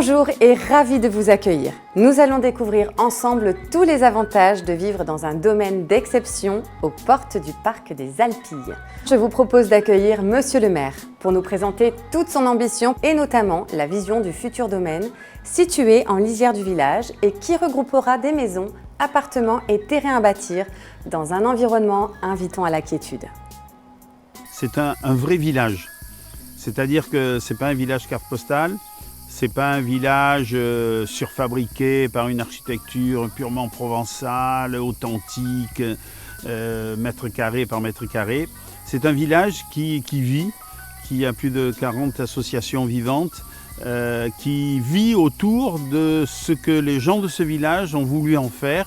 Bonjour et ravi de vous accueillir. Nous allons découvrir ensemble tous les avantages de vivre dans un domaine d'exception aux portes du parc des Alpilles. Je vous propose d'accueillir Monsieur le maire pour nous présenter toute son ambition et notamment la vision du futur domaine situé en lisière du village et qui regroupera des maisons, appartements et terrains à bâtir dans un environnement invitant à la quiétude. C'est un vrai village, c'est-à-dire que ce n'est pas un village carte postale. C'est pas un village surfabriqué par une architecture purement provençale, authentique, mètre carré par mètre carré. C'est un village qui vit, qui a plus de 40 associations vivantes, qui vit autour de ce que les gens de ce village ont voulu en faire,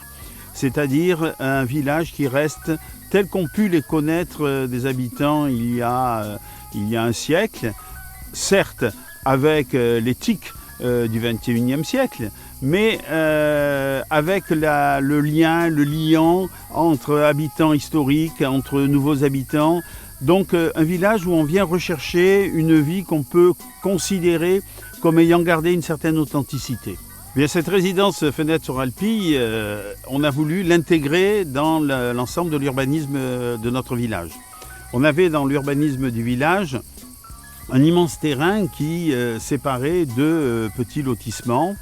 c'est-à-dire un village qui reste tel qu'ont pu les connaître des habitants il y a un siècle, certes, avec l'éthique du XXIe siècle, mais avec le lien, le liant entre habitants historiques, entre nouveaux habitants. Donc un village où on vient rechercher une vie qu'on peut considérer comme ayant gardé une certaine authenticité. Bien, cette résidence Fenêtre sur Alpilles, on a voulu l'intégrer dans l'ensemble de l'urbanisme de notre village. On avait dans l'urbanisme du village un immense terrain qui séparait deux petits lotissements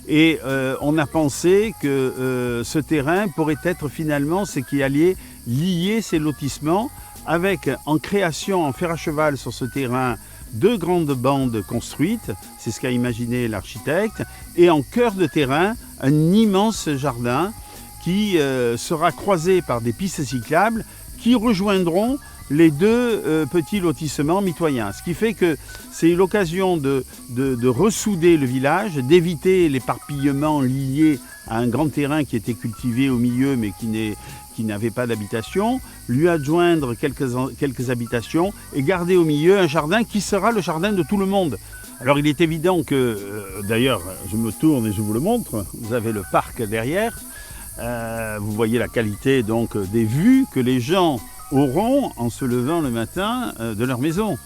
et on a pensé que ce terrain pourrait être finalement ce qui allait lier ces lotissements avec en création en fer à cheval sur ce terrain deux grandes bandes construites, c'est ce qu'a imaginé l'architecte, et en cœur de terrain un immense jardin qui sera croisé par des pistes cyclables qui rejoindront les deux petits lotissements mitoyens. Ce qui fait que c'est l'occasion de ressouder le village, d'éviter l'éparpillement lié à un grand terrain qui était cultivé au milieu mais qui n'avait pas d'habitation, lui adjoindre quelques habitations et garder au milieu un jardin qui sera le jardin de tout le monde. Alors il est évident que, d'ailleurs je me tourne et je vous le montre, vous avez le parc derrière, vous voyez la qualité donc des vues que les gens auront en se levant le matin de leur maison.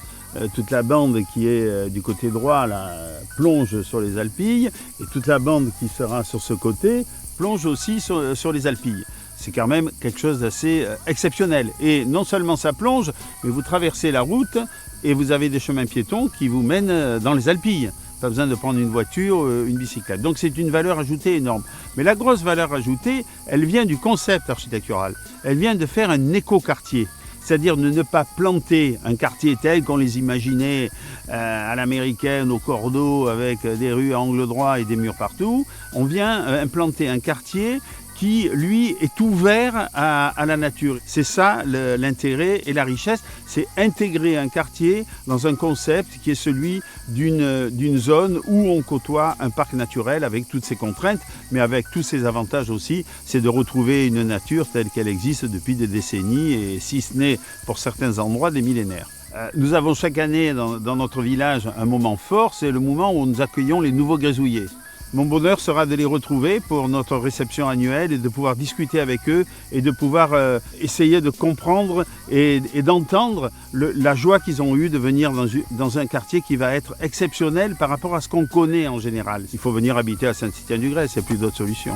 Toute la bande qui est du côté droit là, plonge sur les Alpilles et toute la bande qui sera sur ce côté plonge aussi sur les Alpilles. C'est quand même quelque chose d'assez exceptionnel. Et non seulement ça plonge, mais vous traversez la route et vous avez des chemins piétons qui vous mènent dans les Alpilles. Pas besoin de prendre une voiture, une bicyclette. Donc c'est une valeur ajoutée énorme. Mais la grosse valeur ajoutée, elle vient du concept architectural. Elle vient de faire un écoquartier. C'est-à-dire de ne pas planter un quartier tel qu'on les imaginait à l'américaine, au cordeau, avec des rues à angle droit et des murs partout. On vient implanter un quartier qui, lui, est ouvert à la nature. C'est ça l'intérêt et la richesse, c'est intégrer un quartier dans un concept qui est celui d'une zone où on côtoie un parc naturel avec toutes ses contraintes, mais avec tous ses avantages aussi, c'est de retrouver une nature telle qu'elle existe depuis des décennies et si ce n'est pour certains endroits des millénaires. Nous avons chaque année dans notre village un moment fort, c'est le moment où nous accueillons les nouveaux grésouyers. Mon bonheur sera de les retrouver pour notre réception annuelle et de pouvoir discuter avec eux et de pouvoir essayer de comprendre et d'entendre la joie qu'ils ont eue de venir dans un quartier qui va être exceptionnel par rapport à ce qu'on connaît en général. Il faut venir habiter à Saint-Étienne-du-Grèce, il n'y a plus d'autre solution.